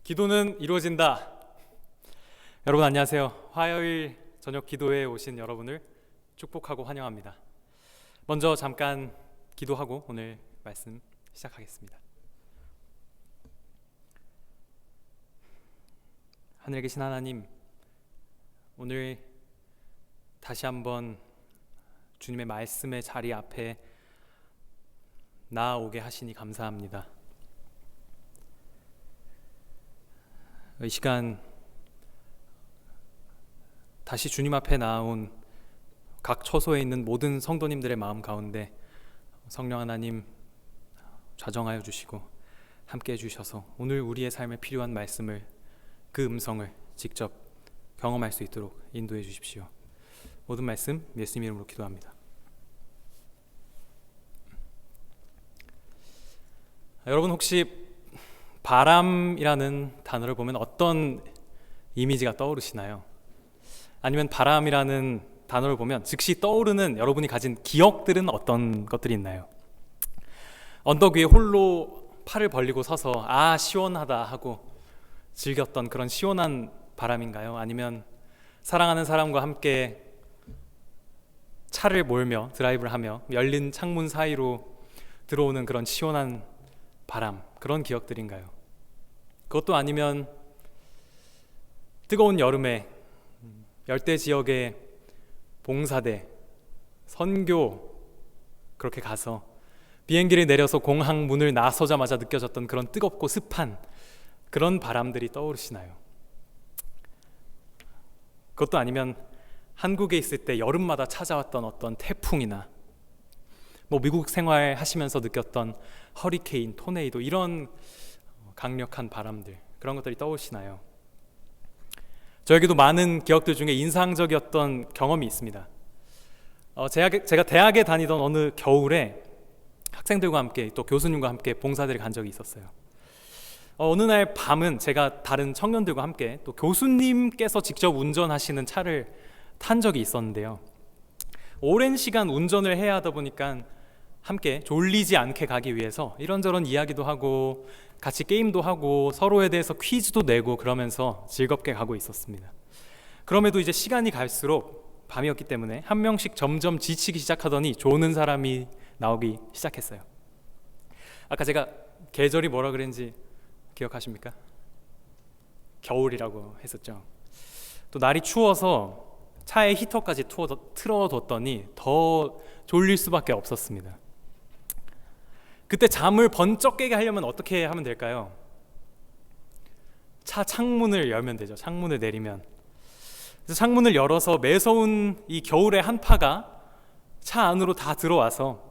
기도는 이루어진다. 여러분 안녕하세요. 화요일 저녁 기도회에 오신 여러분을 축복하고 환영합니다. 먼저 잠깐 기도하고 오늘 말씀 시작하겠습니다. 하늘에 계신 하나님, 오늘 다시 한번 주님의 말씀의 자리 앞에 나아오게 하시니 감사합니다. 이 시간 다시 주님 앞에 나아온 각 처소에 있는 모든 성도님들의 마음 가운데 성령 하나님 좌정하여 주시고 함께 해주셔서 오늘 우리의 삶에 필요한 말씀을, 그 음성을 직접 경험할 수 있도록 인도해 주십시오. 모든 말씀 예수님 이름으로 기도합니다. 여러분 혹시 바람이라는 단어를 보면 어떤 이미지가 떠오르시나요? 아니면 바람이라는 단어를 보면 즉시 떠오르는 여러분이 가진 기억들은 어떤 것들이 있나요? 언덕 위에 홀로 팔을 벌리고 서서 시원하다 하고 즐겼던 그런 시원한 바람인가요? 아니면 사랑하는 사람과 함께 차를 몰며 드라이브를 하며 열린 창문 사이로 들어오는 그런 시원한 바람, 그런 기억들인가요? 그것도 아니면 뜨거운 여름에 열대 지역의 봉사대, 선교 그렇게 가서 비행기를 내려서 공항 문을 나서자마자 느껴졌던 그런 뜨겁고 습한 그런 바람들이 떠오르시나요? 그것도 아니면 한국에 있을 때 여름마다 찾아왔던 어떤 태풍이나 미국 생활하시면서 느꼈던 허리케인, 토네이도, 이런 강력한 바람들, 그런 것들이 떠오르시나요? 저에게도 많은 기억들 중에 인상적이었던 경험이 있습니다. 제가 대학에 다니던 어느 겨울에 학생들과 함께 또 교수님과 함께 봉사대를 간 적이 있었어요. 어느 날 밤은 제가 다른 청년들과 함께 또 교수님께서 직접 운전하시는 차를 탄 적이 있었는데요. 오랜 시간 운전을 해야 하다 보니까 함께 졸리지 않게 가기 위해서 이런저런 이야기도 하고 같이 게임도 하고 서로에 대해서 퀴즈도 내고 그러면서 즐겁게 가고 있었습니다. 그럼에도 이제 시간이 갈수록 밤이었기 때문에 한 명씩 점점 지치기 시작하더니 조는 사람이 나오기 시작했어요. 아까 제가 계절이 뭐라 그랬는지 기억하십니까? 겨울이라고 했었죠. 또 날이 추워서 차에 히터까지 틀어뒀더니 더 졸릴 수밖에 없었습니다. 그때 잠을 번쩍 깨게 하려면 어떻게 하면 될까요? 차 창문을 열면 되죠. 창문을 내리면. 그래서 창문을 열어서 매서운 이 겨울의 한파가 차 안으로 다 들어와서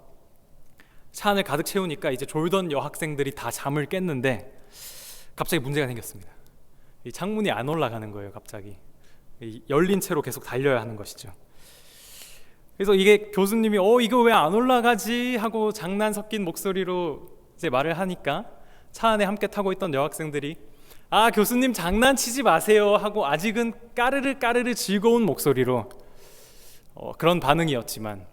차 안을 가득 채우니까 이제 졸던 여학생들이 다 잠을 깼는데 갑자기 문제가 생겼습니다. 이 창문이 안 올라가는 거예요. 갑자기 열린 채로 계속 달려야 하는 것이죠. 그래서 이게 교수님이 이거 왜 안 올라가지 하고 장난 섞인 목소리로 이제 말을 하니까 차 안에 함께 타고 있던 여학생들이 교수님 장난치지 마세요 하고 아직은 까르르 까르르 즐거운 목소리로 그런 반응이었지만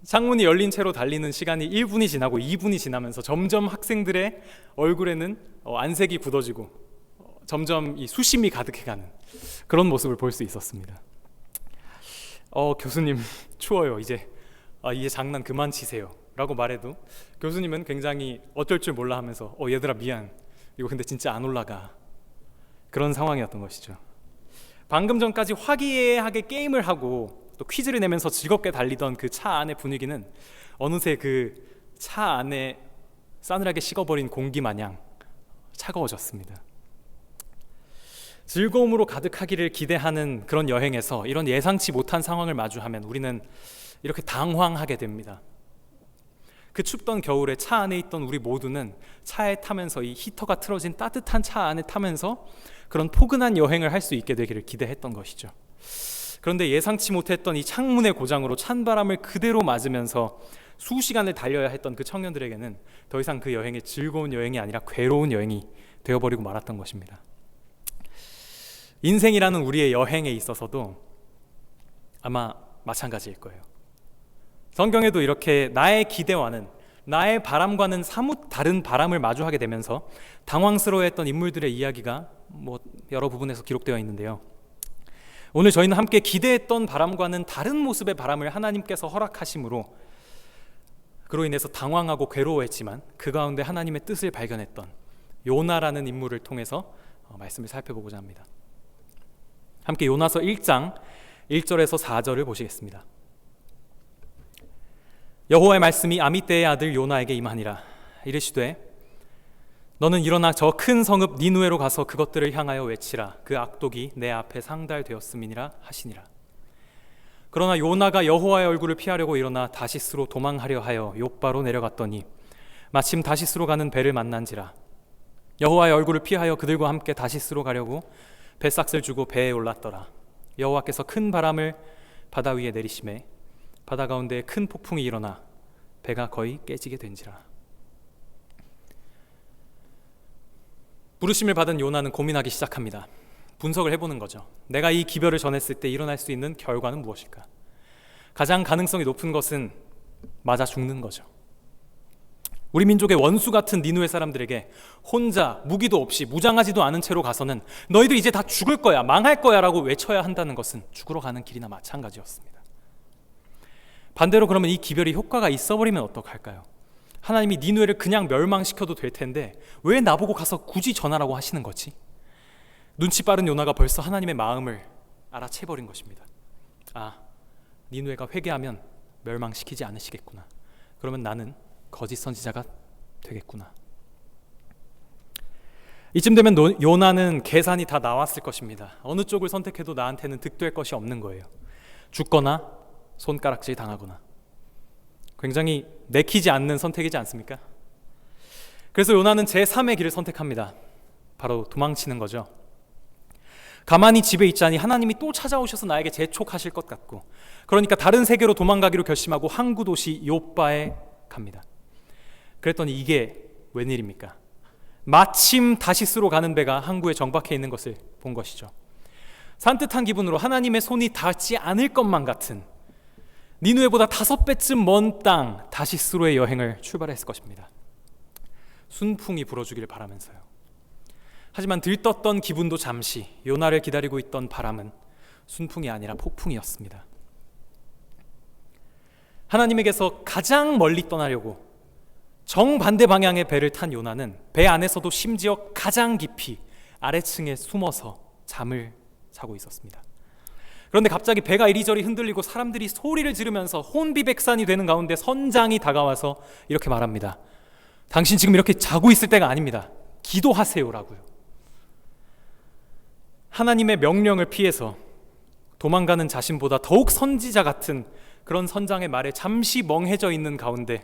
창문이 열린 채로 달리는 시간이 1분이 지나고 2분이 지나면서 점점 학생들의 얼굴에는 안색이 굳어지고 점점 이 수심이 가득해가는 그런 모습을 볼 수 있었습니다. 교수님 추워요. 이제 장난 그만 치세요 라고 말해도 교수님은 굉장히 어쩔 줄 몰라 하면서 얘들아 미안, 이거 근데 진짜 안 올라가, 그런 상황이었던 것이죠. 방금 전까지 화기애애하게 게임을 하고 또 퀴즈를 내면서 즐겁게 달리던 그 차 안의 분위기는 어느새 그 차 안에 싸늘하게 식어버린 공기 마냥 차가워졌습니다. 즐거움으로 가득하기를 기대하는 그런 여행에서 이런 예상치 못한 상황을 마주하면 우리는 이렇게 당황하게 됩니다. 그 춥던 겨울에 차 안에 있던 우리 모두는 차에 타면서 이 히터가 틀어진 따뜻한 차 안에 타면서 그런 포근한 여행을 할 수 있게 되기를 기대했던 것이죠. 그런데 예상치 못했던 이 창문의 고장으로 찬바람을 그대로 맞으면서 수시간을 달려야 했던 그 청년들에게는 더 이상 그 여행이 즐거운 여행이 아니라 괴로운 여행이 되어버리고 말았던 것입니다. 인생이라는 우리의 여행에 있어서도 아마 마찬가지일 거예요. 성경에도 이렇게 나의 기대와는 나의 바람과는 사뭇 다른 바람을 마주하게 되면서 당황스러워했던 인물들의 이야기가 여러 부분에서 기록되어 있는데요. 오늘 저희는 함께 기대했던 바람과는 다른 모습의 바람을 하나님께서 허락하심으로 그로 인해서 당황하고 괴로워했지만 그 가운데 하나님의 뜻을 발견했던 요나라는 인물을 통해서 말씀을 살펴보고자 합니다. 함께 요나서 1장 1절에서 4절을 보시겠습니다. 여호와의 말씀이 아미떼의 아들 요나에게 임하니라. 이르시되 너는 일어나 저 큰 성읍 니느웨로 가서 그것들을 향하여 외치라. 그 악독이 내 앞에 상달되었음이니라 하시니라. 그러나 요나가 여호와의 얼굴을 피하려고 일어나 다시스로 도망하려 하여 욥바로 내려갔더니 마침 다시스로 가는 배를 만난지라. 여호와의 얼굴을 피하여 그들과 함께 다시스로 가려고 배삭을 주고 배에 올랐더라. 여호와께서 큰 바람을 바다 위에 내리심에 바다 가운데 큰 폭풍이 일어나 배가 거의 깨지게 된지라. 부르심을 받은 요나는 고민하기 시작합니다. 분석을 해보는 거죠. 내가 이 기별을 전했을 때 일어날 수 있는 결과는 무엇일까? 가장 가능성이 높은 것은 맞아 죽는 거죠. 우리 민족의 원수 같은 니느웨 사람들에게 혼자 무기도 없이 무장하지도 않은 채로 가서는 너희들 이제 다 죽을 거야, 망할 거야 라고 외쳐야 한다는 것은 죽으러 가는 길이나 마찬가지였습니다. 반대로 그러면 이 기별이 효과가 있어버리면 어떡할까요? 하나님이 니느웨를 그냥 멸망시켜도 될 텐데 왜 나보고 가서 굳이 전하라고 하시는 거지? 눈치 빠른 요나가 벌써 하나님의 마음을 알아채버린 것입니다. 니느웨가 회개하면 멸망시키지 않으시겠구나. 그러면 나는 거짓 선지자가 되겠구나. 이쯤 되면 요나는 계산이 다 나왔을 것입니다. 어느 쪽을 선택해도 나한테는 득될 것이 없는 거예요. 죽거나 손가락질 당하거나. 굉장히 내키지 않는 선택이지 않습니까? 그래서 요나는 제3의 길을 선택합니다. 바로 도망치는 거죠. 가만히 집에 있자니 하나님이 또 찾아오셔서 나에게 재촉하실 것 같고, 그러니까 다른 세계로 도망가기로 결심하고 항구 도시 욥바에 갑니다. 그랬더니 이게 웬일입니까? 마침 다시스로 가는 배가 항구에 정박해 있는 것을 본 것이죠. 산뜻한 기분으로 하나님의 손이 닿지 않을 것만 같은 니느웨보다 5배쯤 먼 땅 다시스로의 여행을 출발했을 것입니다. 순풍이 불어주길 바라면서요. 하지만 들떴던 기분도 잠시, 요나를 기다리고 있던 바람은 순풍이 아니라 폭풍이었습니다. 하나님에게서 가장 멀리 떠나려고 정반대 방향의 배를 탄 요나는 배 안에서도 심지어 가장 깊이 아래층에 숨어서 잠을 자고 있었습니다. 그런데 갑자기 배가 이리저리 흔들리고 사람들이 소리를 지르면서 혼비백산이 되는 가운데 선장이 다가와서 이렇게 말합니다. 당신 지금 이렇게 자고 있을 때가 아닙니다. 기도하세요라고요. 하나님의 명령을 피해서 도망가는 자신보다 더욱 선지자 같은 그런 선장의 말에 잠시 멍해져 있는 가운데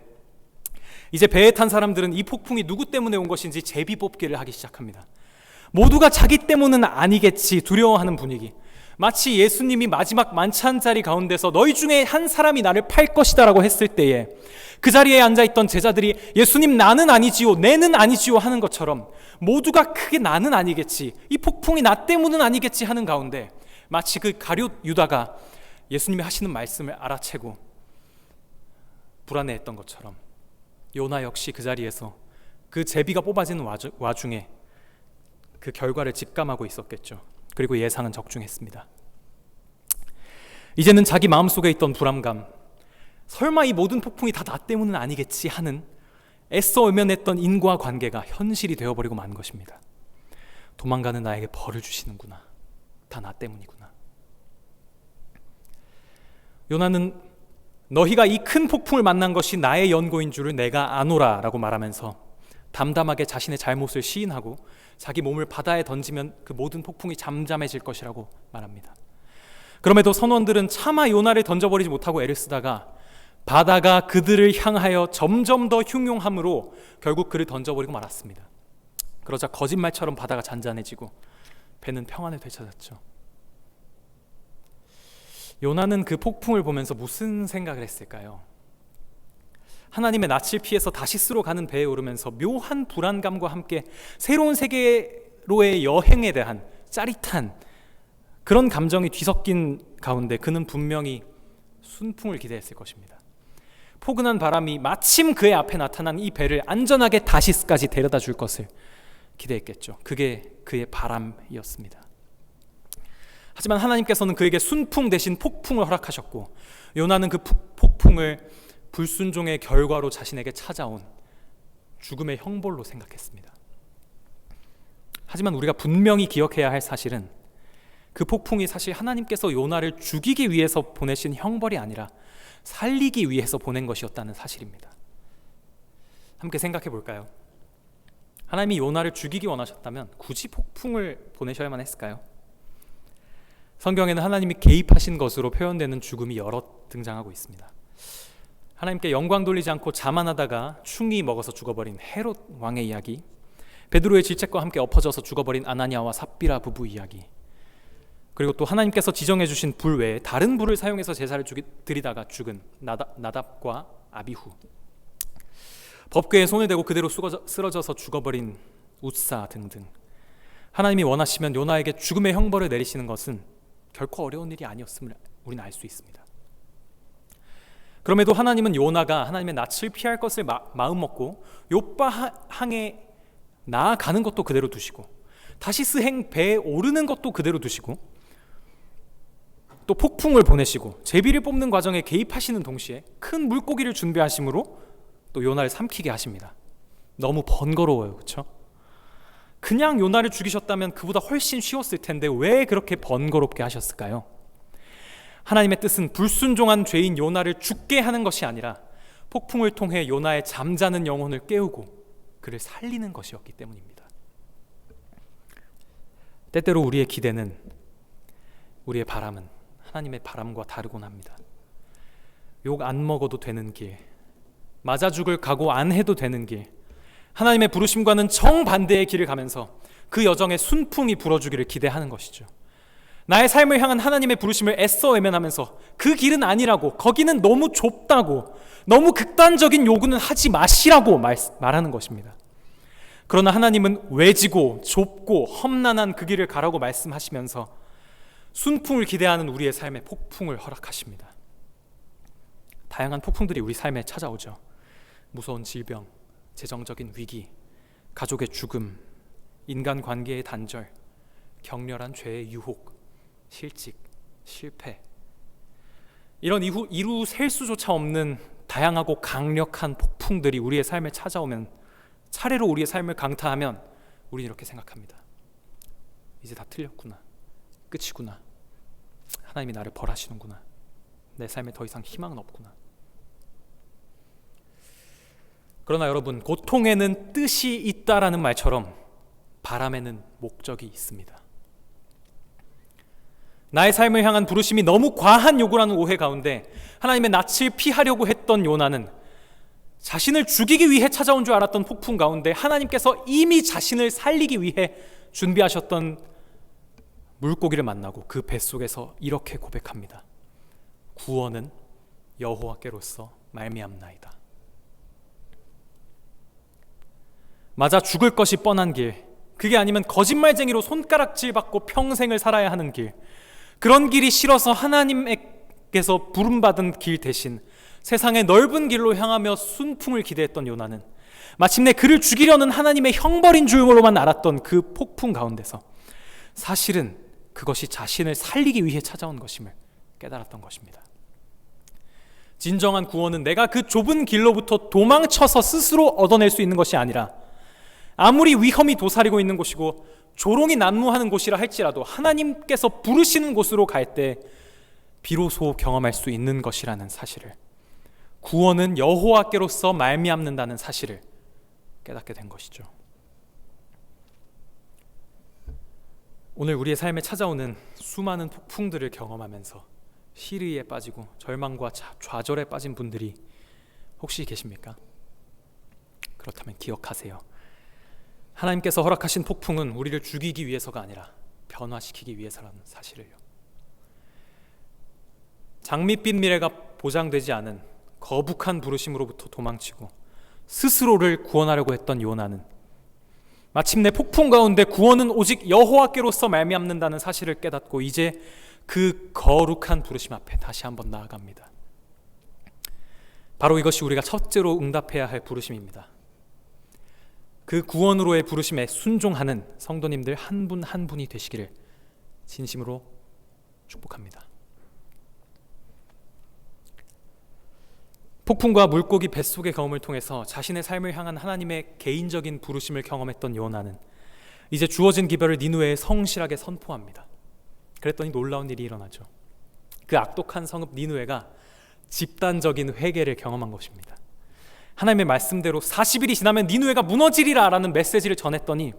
이제 배에 탄 사람들은 이 폭풍이 누구 때문에 온 것인지 제비 뽑기를 하기 시작합니다. 모두가 자기 때문은 아니겠지 두려워하는 분위기. 마치 예수님이 마지막 만찬 자리 가운데서 너희 중에 한 사람이 나를 팔 것이다 라고 했을 때에 그 자리에 앉아있던 제자들이 예수님 나는 아니지요, 내는 아니지요 하는 것처럼 모두가 크게 나는 아니겠지, 이 폭풍이 나 때문은 아니겠지 하는 가운데 마치 그 가룟 유다가 예수님이 하시는 말씀을 알아채고 불안해했던 것처럼 요나 역시 그 자리에서 그 제비가 뽑아지는 와중에 그 결과를 직감하고 있었겠죠. 그리고 예상은 적중했습니다. 이제는 자기 마음속에 있던 불안감, 설마 이 모든 폭풍이 다 나 때문은 아니겠지 하는 애써 외면했던 인과관계가 현실이 되어버리고 만 것입니다. 도망가는 나에게 벌을 주시는구나. 다 나 때문이구나. 요나는 너희가 이 큰 폭풍을 만난 것이 나의 연고인 줄을 내가 아노라 라고 말하면서 담담하게 자신의 잘못을 시인하고 자기 몸을 바다에 던지면 그 모든 폭풍이 잠잠해질 것이라고 말합니다. 그럼에도 선원들은 차마 요나를 던져버리지 못하고 애를 쓰다가 바다가 그들을 향하여 점점 더 흉용함으로 결국 그를 던져버리고 말았습니다. 그러자 거짓말처럼 바다가 잔잔해지고 배는 평안을 되찾았죠. 요나는 그 폭풍을 보면서 무슨 생각을 했을까요? 하나님의 낯을 피해서 다시스로 가는 배에 오르면서 묘한 불안감과 함께 새로운 세계로의 여행에 대한 짜릿한 그런 감정이 뒤섞인 가운데 그는 분명히 순풍을 기대했을 것입니다. 포근한 바람이 마침 그의 앞에 나타난 이 배를 안전하게 다시스까지 데려다 줄 것을 기대했겠죠. 그게 그의 바람이었습니다. 하지만 하나님께서는 그에게 순풍 대신 폭풍을 허락하셨고, 요나는 그 폭풍을 불순종의 결과로 자신에게 찾아온 죽음의 형벌로 생각했습니다. 하지만 우리가 분명히 기억해야 할 사실은 그 폭풍이 사실 하나님께서 요나를 죽이기 위해서 보내신 형벌이 아니라 살리기 위해서 보낸 것이었다는 사실입니다. 함께 생각해 볼까요? 하나님이 요나를 죽이기 원하셨다면 굳이 폭풍을 보내셔야만 했을까요? 성경에는 하나님이 개입하신 것으로 표현되는 죽음이 여러 등장하고 있습니다. 하나님께 영광 돌리지 않고 자만하다가 충이 먹어서 죽어버린 헤롯 왕의 이야기, 베드로의 질책과 함께 엎어져서 죽어버린 아나니아와 삽비라 부부 이야기, 그리고 또 하나님께서 지정해 주신 불 외에 다른 불을 사용해서 제사를 드리다가 죽은 나답과 아비후, 법궤에 손을 대고 그대로 쓰러져서 죽어버린 웃사 등등. 하나님이 원하시면 요나에게 죽음의 형벌을 내리시는 것은 결코 어려운 일이 아니었음을 우리는 알 수 있습니다. 그럼에도 하나님은 요나가 하나님의 낯을 피할 것을 마음먹고 요빠 항에 나아가는 것도 그대로 두시고, 다시스행 배에 오르는 것도 그대로 두시고, 또 폭풍을 보내시고 제비를 뽑는 과정에 개입하시는 동시에 큰 물고기를 준비하심으로 또 요나를 삼키게 하십니다. 너무 번거로워요, 그렇죠? 그냥 요나를 죽이셨다면 그보다 훨씬 쉬웠을 텐데 왜 그렇게 번거롭게 하셨을까요? 하나님의 뜻은 불순종한 죄인 요나를 죽게 하는 것이 아니라 폭풍을 통해 요나의 잠자는 영혼을 깨우고 그를 살리는 것이었기 때문입니다. 때때로 우리의 기대는, 우리의 바람은 하나님의 바람과 다르곤 합니다. 욕 안 먹어도 되는 길, 맞아 죽을 각오 안 해도 되는 길, 하나님의 부르심과는 정반대의 길을 가면서 그 여정에 순풍이 불어주기를 기대하는 것이죠. 나의 삶을 향한 하나님의 부르심을 애써 외면하면서 그 길은 아니라고, 거기는 너무 좁다고, 너무 극단적인 요구는 하지 마시라고 말하는 것입니다. 그러나 하나님은 외지고 좁고 험난한 그 길을 가라고 말씀하시면서 순풍을 기대하는 우리의 삶에 폭풍을 허락하십니다. 다양한 폭풍들이 우리 삶에 찾아오죠. 무서운 질병, 재정적인 위기, 가족의 죽음, 인간관계의 단절, 격렬한 죄의 유혹, 실직, 실패, 이런 이루 셀 수조차 없는 다양하고 강력한 폭풍들이 우리의 삶에 찾아오면, 차례로 우리의 삶을 강타하면 우리는 이렇게 생각합니다. 이제 다 틀렸구나, 끝이구나, 하나님이 나를 벌하시는구나, 내 삶에 더 이상 희망은 없구나. 그러나 여러분, 고통에는 뜻이 있다라는 말처럼 바람에는 목적이 있습니다. 나의 삶을 향한 부르심이 너무 과한 요구라는 오해 가운데 하나님의 낯을 피하려고 했던 요나는 자신을 죽이기 위해 찾아온 줄 알았던 폭풍 가운데 하나님께서 이미 자신을 살리기 위해 준비하셨던 물고기를 만나고 그 뱃속에서 이렇게 고백합니다. 구원은 여호와께로서 말미암나이다. 맞아 죽을 것이 뻔한 길, 그게 아니면 거짓말쟁이로 손가락질 받고 평생을 살아야 하는 길, 그런 길이 싫어서 하나님께서 부름받은 길 대신 세상의 넓은 길로 향하며 순풍을 기대했던 요나는 마침내 그를 죽이려는 하나님의 형벌인 줄로만 알았던 그 폭풍 가운데서 사실은 그것이 자신을 살리기 위해 찾아온 것임을 깨달았던 것입니다. 진정한 구원은 내가 그 좁은 길로부터 도망쳐서 스스로 얻어낼 수 있는 것이 아니라 아무리 위험이 도사리고 있는 곳이고 조롱이 난무하는 곳이라 할지라도 하나님께서 부르시는 곳으로 갈 때 비로소 경험할 수 있는 것이라는 사실을, 구원은 여호와께로서 말미암는다는 사실을 깨닫게 된 것이죠. 오늘 우리의 삶에 찾아오는 수많은 폭풍들을 경험하면서 시리에 빠지고 절망과 좌절에 빠진 분들이 혹시 계십니까? 그렇다면 기억하세요. 하나님께서 허락하신 폭풍은 우리를 죽이기 위해서가 아니라 변화시키기 위해서라는 사실을요. 장밋빛 미래가 보장되지 않은 거북한 부르심으로부터 도망치고 스스로를 구원하려고 했던 요나는 마침내 폭풍 가운데 구원은 오직 여호와께로서 말미암는다는 사실을 깨닫고 이제 그 거룩한 부르심 앞에 다시 한번 나아갑니다. 바로 이것이 우리가 첫째로 응답해야 할 부르심입니다. 그 구원으로의 부르심에 순종하는 성도님들 한 분 한 분이 되시기를 진심으로 축복합니다. 폭풍과 물고기 뱃속의 경험을 통해서 자신의 삶을 향한 하나님의 개인적인 부르심을 경험했던 요나는 이제 주어진 기별을 니느웨에 성실하게 선포합니다. 그랬더니 놀라운 일이 일어나죠. 그 악독한 성읍 니느웨가 집단적인 회개를 경험한 것입니다. 하나님의 말씀대로 40일이 지나면 니느웨가 무너지리라 라는 메시지를 전했더니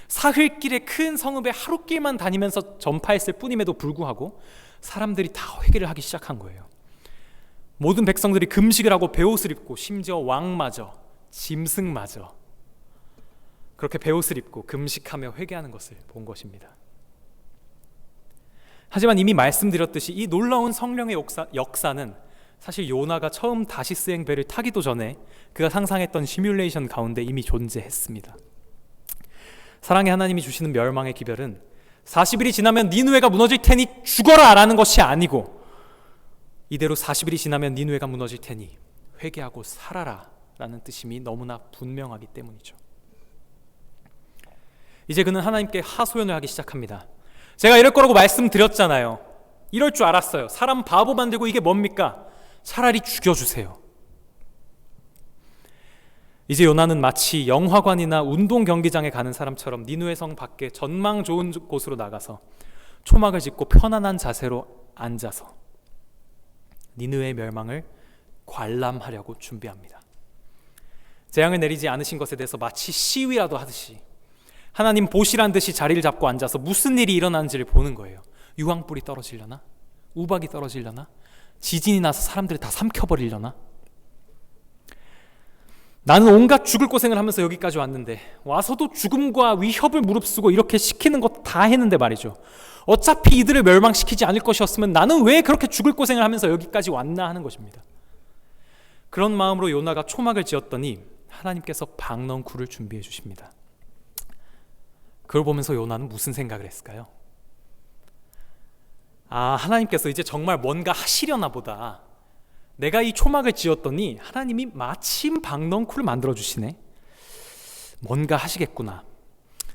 사흘길의 큰 성읍에 하루길만 다니면서 전파했을 뿐임에도 불구하고 사람들이 다 회개를 하기 시작한 거예요. 모든 백성들이 금식을 하고 베옷을 입고 심지어 왕마저 짐승마저 그렇게 베옷을 입고 금식하며 회개하는 것을 본 것입니다. 하지만 이미 말씀드렸듯이 이 놀라운 성령의 역사는 사실 요나가 처음 다시스행 배를 타기도 전에 그가 상상했던 시뮬레이션 가운데 이미 존재했습니다. 사랑의 하나님이 주시는 멸망의 기별은 40일이 지나면 니느웨가 무너질 테니 죽어라 라는 것이 아니고 이대로 40일이 지나면 니느웨가 무너질 테니 회개하고 살아라 라는 뜻임이 너무나 분명하기 때문이죠. 이제 그는 하나님께 하소연을 하기 시작합니다. 제가 이럴 거라고 말씀드렸잖아요. 이럴 줄 알았어요. 사람 바보 만들고 이게 뭡니까? 차라리 죽여주세요. 이제 요나는 마치 영화관이나 운동 경기장에 가는 사람처럼 니느웨 성 밖에 전망 좋은 곳으로 나가서 초막을 짚고 편안한 자세로 앉아서 니느웨의 멸망을 관람하려고 준비합니다. 재앙을 내리지 않으신 것에 대해서 마치 시위라도 하듯이 하나님 보시란 듯이 자리를 잡고 앉아서 무슨 일이 일어나는지를 보는 거예요. 유황불이 떨어지려나? 우박이 떨어지려나? 지진이 나서 사람들이 다 삼켜버리려나? 나는 온갖 죽을 고생을 하면서 여기까지 왔는데 와서도 죽음과 위협을 무릅쓰고 이렇게 시키는 것 다 했는데 말이죠. 어차피 이들을 멸망시키지 않을 것이었으면 나는 왜 그렇게 죽을 고생을 하면서 여기까지 왔나 하는 것입니다. 그런 마음으로 요나가 초막을 지었더니 하나님께서 박넝쿨을 준비해 주십니다. 그걸 보면서 요나는 무슨 생각을 했을까요? 하나님께서 이제 정말 뭔가 하시려나 보다. 내가 이 초막을 지었더니 하나님이 마침 박넝쿨을 만들어 주시네. 뭔가 하시겠구나.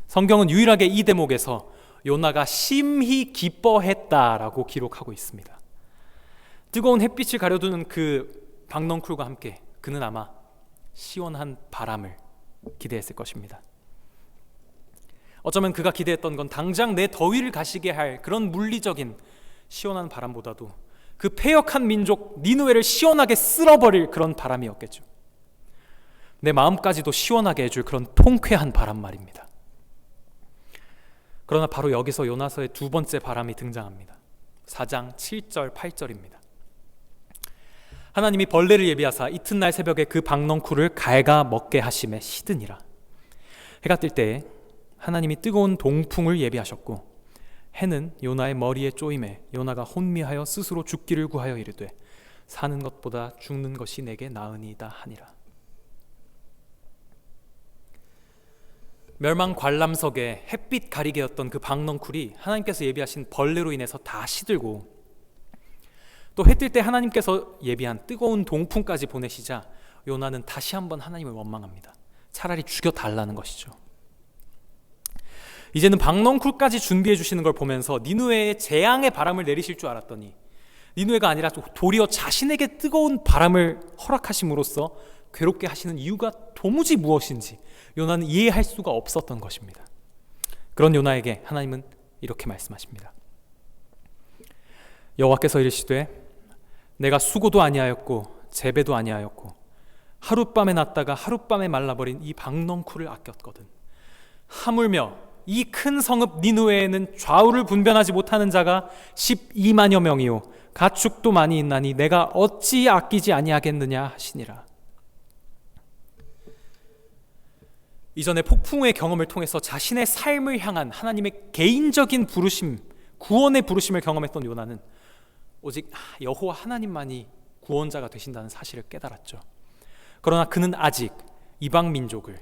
성경은 유일하게 이 대목에서 요나가 심히 기뻐했다라고 기록하고 있습니다. 뜨거운 햇빛을 가려두는 그 박넝쿨과 함께 그는 아마 시원한 바람을 기대했을 것입니다. 어쩌면 그가 기대했던 건 당장 내 더위를 가시게 할 그런 물리적인 시원한 바람보다도 그 패역한 민족 니느웨를 시원하게 쓸어버릴 그런 바람이었겠죠. 내 마음까지도 시원하게 해줄 그런 통쾌한 바람 말입니다. 그러나 바로 여기서 요나서의 두 번째 바람이 등장합니다. 4장 7절 8절입니다. 하나님이 벌레를 예비하사 이튿날 새벽에 그 박넝쿨을 갈가 먹게 하심에 시드니라. 해가 뜰 때에 하나님이 뜨거운 동풍을 예비하셨고 해는 요나의 머리에 쪼임에 요나가 혼미하여 스스로 죽기를 구하여 이르되 사는 것보다 죽는 것이 내게 나으니이다 하니라. 멸망 관람석에 햇빛 가리개였던 그 박넝쿨이 하나님께서 예비하신 벌레로 인해서 다 시들고 또 해 뜰 때 하나님께서 예비한 뜨거운 동풍까지 보내시자 요나는 다시 한번 하나님을 원망합니다. 차라리 죽여달라는 것이죠. 이제는 박넝쿨까지 준비해 주시는 걸 보면서 니느웨에 재앙의 바람을 내리실 줄 알았더니 니느웨가 아니라 도리어 자신에게 뜨거운 바람을 허락하심으로써 괴롭게 하시는 이유가 도무지 무엇인지 요나는 이해할 수가 없었던 것입니다. 그런 요나에게 하나님은 이렇게 말씀하십니다. 여호와께서 이르시되 내가 수고도 아니하였고 재배도 아니하였고 하룻밤에 났다가 하룻밤에 말라버린 이 박넝쿨을 아꼈거든. 하물며 이 큰 성읍 니느웨에는 좌우를 분별하지 못하는 자가 12만여 명이요 가축도 많이 있나니 내가 어찌 아끼지 아니하겠느냐 하시니라. 이전에 폭풍의 경험을 통해서 자신의 삶을 향한 하나님의 개인적인 부르심, 구원의 부르심을 경험했던 요나는 오직 여호와 하나님만이 구원자가 되신다는 사실을 깨달았죠. 그러나 그는 아직 이방 민족을,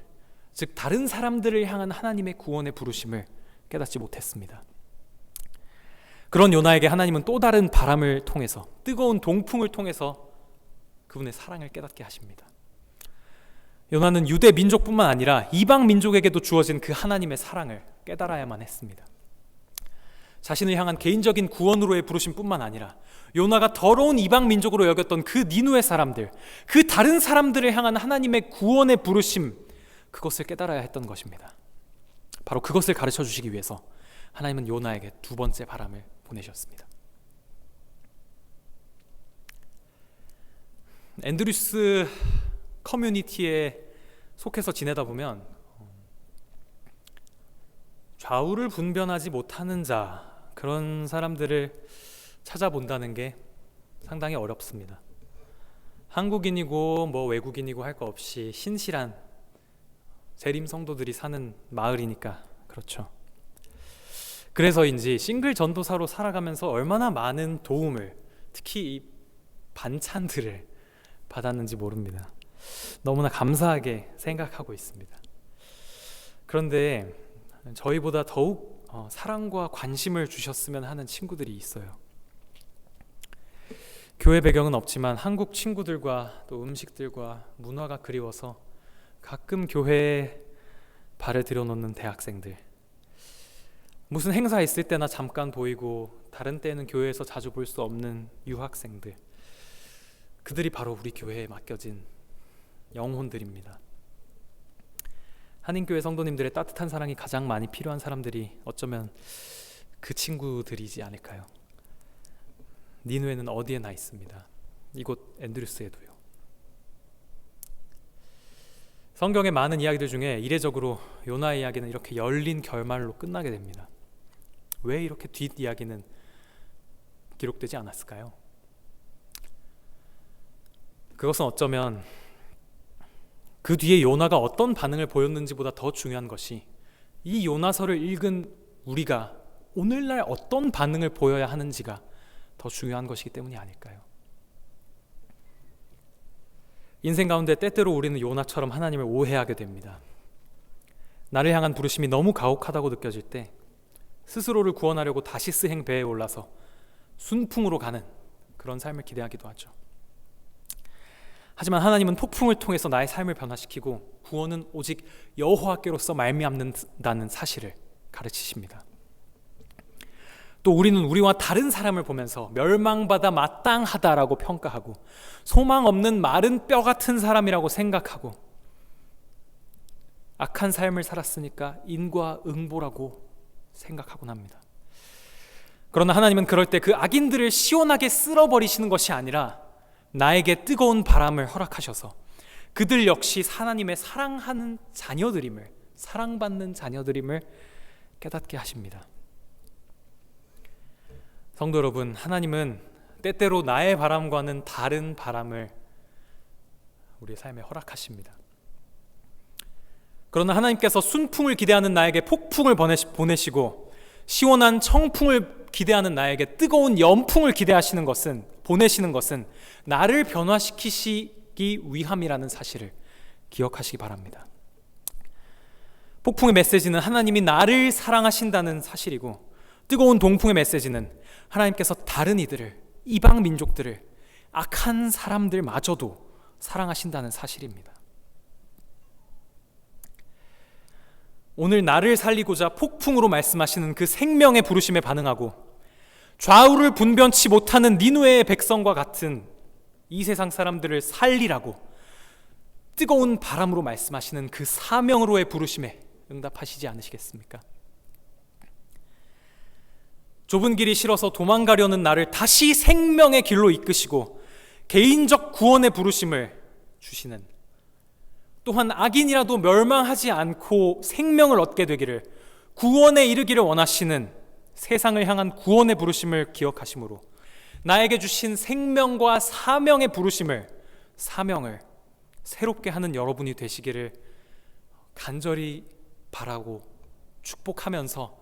즉 다른 사람들을 향한 하나님의 구원의 부르심을 깨닫지 못했습니다. 그런 요나에게 하나님은 또 다른 바람을 통해서, 뜨거운 동풍을 통해서 그분의 사랑을 깨닫게 하십니다. 요나는 유대 민족뿐만 아니라 이방 민족에게도 주어진 그 하나님의 사랑을 깨달아야만 했습니다. 자신을 향한 개인적인 구원으로의 부르심뿐만 아니라 요나가 더러운 이방 민족으로 여겼던 그 니누의 사람들, 그 다른 사람들을 향한 하나님의 구원의 부르심, 그것을 깨달아야 했던 것입니다. 바로 그것을 가르쳐 주시기 위해서 하나님은 요나에게 두 번째 바람을 보내셨습니다. 앤드루스 커뮤니티에 속해서 지내다 보면 좌우를 분별하지 못하는 자, 그런 사람들을 찾아본다는 게 상당히 어렵습니다. 한국인이고 뭐 외국인이고 할 거 없이 신실한 재림 성도들이 사는 마을이니까 그렇죠. 그래서인지 싱글 전도사로 살아가면서 얼마나 많은 도움을, 특히 이 반찬들을 받았는지 모릅니다. 너무나 감사하게 생각하고 있습니다. 그런데 저희보다 더욱 사랑과 관심을 주셨으면 하는 친구들이 있어요. 교회 배경은 없지만 한국 친구들과 또 음식들과 문화가 그리워서 가끔 교회에 발을 들여놓는 대학생들, 무슨 행사 있을 때나 잠깐 보이고 다른 때는 교회에서 자주 볼 수 없는 유학생들, 그들이 바로 우리 교회에 맡겨진 영혼들입니다. 한인교회 성도님들의 따뜻한 사랑이 가장 많이 필요한 사람들이 어쩌면 그 친구들이지 않을까요? 니누에는 어디에 나 있습니다. 이곳 앤드루스에도요. 성경의 많은 이야기들 중에 이례적으로 요나의 이야기는 이렇게 열린 결말로 끝나게 됩니다. 왜 이렇게 뒷이야기는 기록되지 않았을까요? 그것은 어쩌면 그 뒤에 요나가 어떤 반응을 보였는지보다 더 중요한 것이 이 요나서를 읽은 우리가 오늘날 어떤 반응을 보여야 하는지가 더 중요한 것이기 때문이 아닐까요? 인생 가운데 때때로 우리는 요나처럼 하나님을 오해하게 됩니다. 나를 향한 부르심이 너무 가혹하다고 느껴질 때 스스로를 구원하려고 다시스 행 배에 올라서 순풍으로 가는 그런 삶을 기대하기도 하죠. 하지만 하나님은 폭풍을 통해서 나의 삶을 변화시키고 구원은 오직 여호와께로서 말미암는다는 사실을 가르치십니다. 또 우리는 우리와 다른 사람을 보면서 멸망받아 마땅하다라고 평가하고 소망 없는 마른 뼈 같은 사람이라고 생각하고 악한 삶을 살았으니까 인과응보라고 생각하곤 합니다. 그러나 하나님은 그럴 때 그 악인들을 시원하게 쓸어버리시는 것이 아니라 나에게 뜨거운 바람을 허락하셔서 그들 역시 하나님의 사랑하는 자녀들임을, 사랑받는 자녀들임을 깨닫게 하십니다. 성도 여러분, 하나님은 때때로 나의 바람과는 다른 바람을 우리의 삶에 허락하십니다. 그러나 하나님께서 순풍을 기대하는 나에게 폭풍을 보내시고 시원한 청풍을 기대하는 나에게 뜨거운 연풍을 기대하시는 것은, 보내시는 것은 나를 변화시키시기 위함이라는 사실을 기억하시기 바랍니다. 폭풍의 메시지는 하나님이 나를 사랑하신다는 사실이고, 뜨거운 동풍의 메시지는 하나님께서 다른 이들을, 이방 민족들을, 악한 사람들마저도 사랑하신다는 사실입니다. 오늘 나를 살리고자 폭풍으로 말씀하시는 그 생명의 부르심에 반응하고 좌우를 분변치 못하는 니누의 백성과 같은 이 세상 사람들을 살리라고 뜨거운 바람으로 말씀하시는 그 사명으로의 부르심에 응답하시지 않으시겠습니까? 좁은 길이 싫어서 도망가려는 나를 다시 생명의 길로 이끄시고 개인적 구원의 부르심을 주시는, 또한 악인이라도 멸망하지 않고 생명을 얻게 되기를, 구원에 이르기를 원하시는 세상을 향한 구원의 부르심을 기억하심으로 나에게 주신 생명과 사명의 부르심을, 사명을 새롭게 하는 여러분이 되시기를 간절히 바라고 축복하면서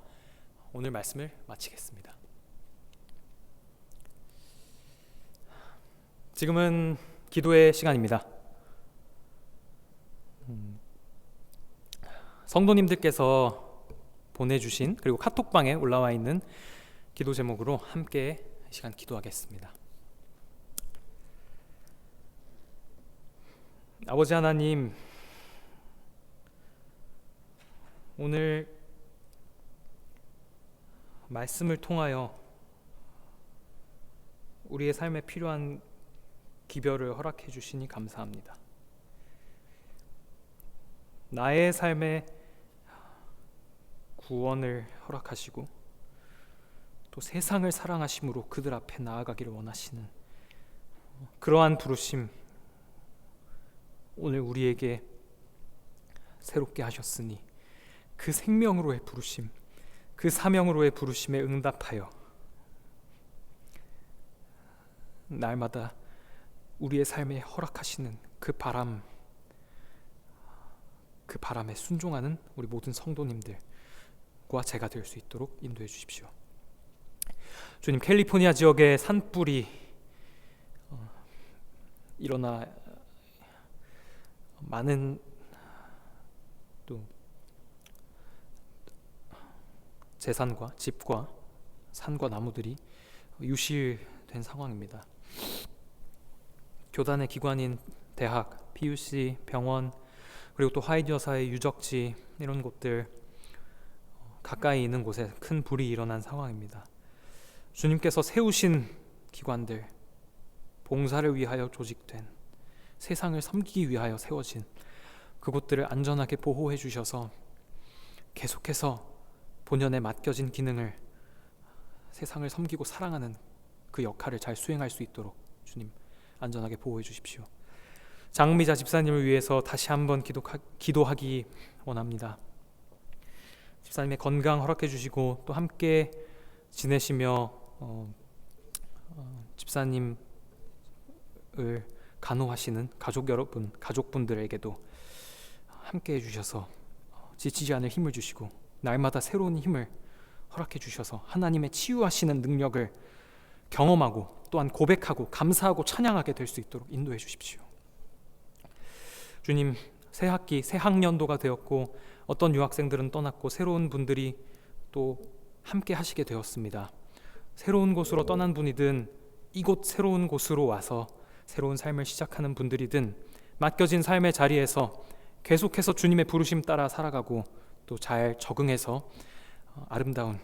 오늘 말씀을 마치겠습니다. 지금은 기도의 시간입니다. 성도님들께서 보내주신, 그리고 카톡방에 올라와 있는 기도 제목으로 함께 이 시간 기도하겠습니다. 아버지 하나님, 오늘 말씀을 통하여 우리의 삶에 필요한 기별을 허락해 주시니 감사합니다. 나의 삶에 구원을 허락하시고 또 세상을 사랑하심으로 그들 앞에 나아가기를 원하시는 그러한 부르심, 오늘 우리에게 새롭게 하셨으니 그 생명으로의 부르심, 그 사명으로의 부르심에 응답하여 날마다 우리의 삶에 허락하시는 그 바람에 순종하는 우리 모든 성도님들과 제가 될 수 있도록 인도해 주십시오. 주님, 캘리포니아 지역의 산불이 일어나 많은 또 재산과 집과 산과 나무들이 유실된 상황입니다. 교단의 기관인 대학, PUC, 병원, 그리고 또 화이트 여사의 유적지, 이런 곳들 가까이 있는 곳에 큰 불이 일어난 상황입니다. 주님께서 세우신 기관들, 봉사를 위하여 조직된, 세상을 섬기기 위하여 세워진 그곳들을 안전하게 보호해 주셔서 계속해서 본연에 맡겨진 기능을, 세상을 섬기고 사랑하는 그 역할을 잘 수행할 수 있도록 주님 안전하게 보호해 주십시오. 장미자 집사님을 위해서 다시 한번 기도하기 원합니다. 집사님의 건강 허락해 주시고 또 함께 지내시며 집사님을 간호하시는 가족 여러분, 가족분들에게도 함께 해주셔서 지치지 않을 힘을 주시고 날마다 새로운 힘을 허락해 주셔서 하나님의 치유하시는 능력을 경험하고 또한 고백하고 감사하고 찬양하게 될 수 있도록 인도해 주십시오. 주님, 새 학기, 새 학년도가 되었고 어떤 유학생들은 떠났고 새로운 분들이 또 함께 하시게 되었습니다. 새로운 곳으로 떠난 분이든 이곳 새로운 곳으로 와서 새로운 삶을 시작하는 분들이든 맡겨진 삶의 자리에서 계속해서 주님의 부르심 따라 살아가고 또 잘 적응해서 아름다운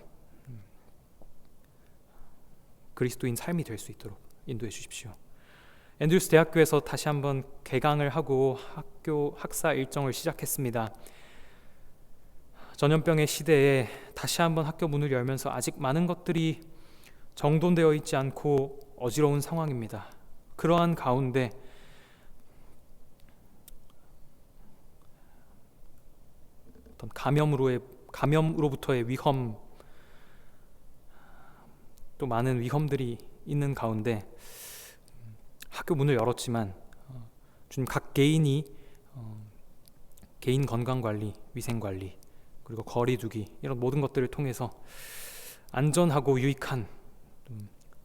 그리스도인 삶이 될 수 있도록 인도해 주십시오. 앤드루스 대학교에서 다시 한번 개강을 하고 학사 일정을 시작했습니다. 전염병의 시대에 다시 한번 학교 문을 열면서 아직 많은 것들이 정돈되어 있지 않고 어지러운 상황입니다. 그러한 가운데 어떤 감염으로부터의 위험, 또 많은 위험들이 있는 가운데 학교 문을 열었지만 주님, 각 개인이 개인 건강관리, 위생관리, 그리고 거리두기, 이런 모든 것들을 통해서 안전하고 유익한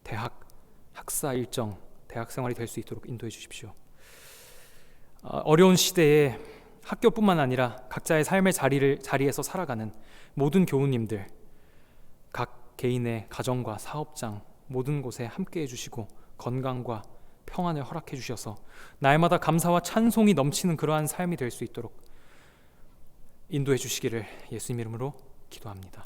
대학 학사 일정, 대학 생활이 될 수 있도록 인도해 주십시오. 어려운 시대에 학교뿐만 아니라 각자의 삶의 자리에서 살아가는 모든 교우님들, 각 개인의 가정과 사업장 모든 곳에 함께 해주시고 건강과 평안을 허락해 주셔서 날마다 감사와 찬송이 넘치는 그러한 삶이 될 수 있도록 인도해 주시기를 예수님 이름으로 기도합니다.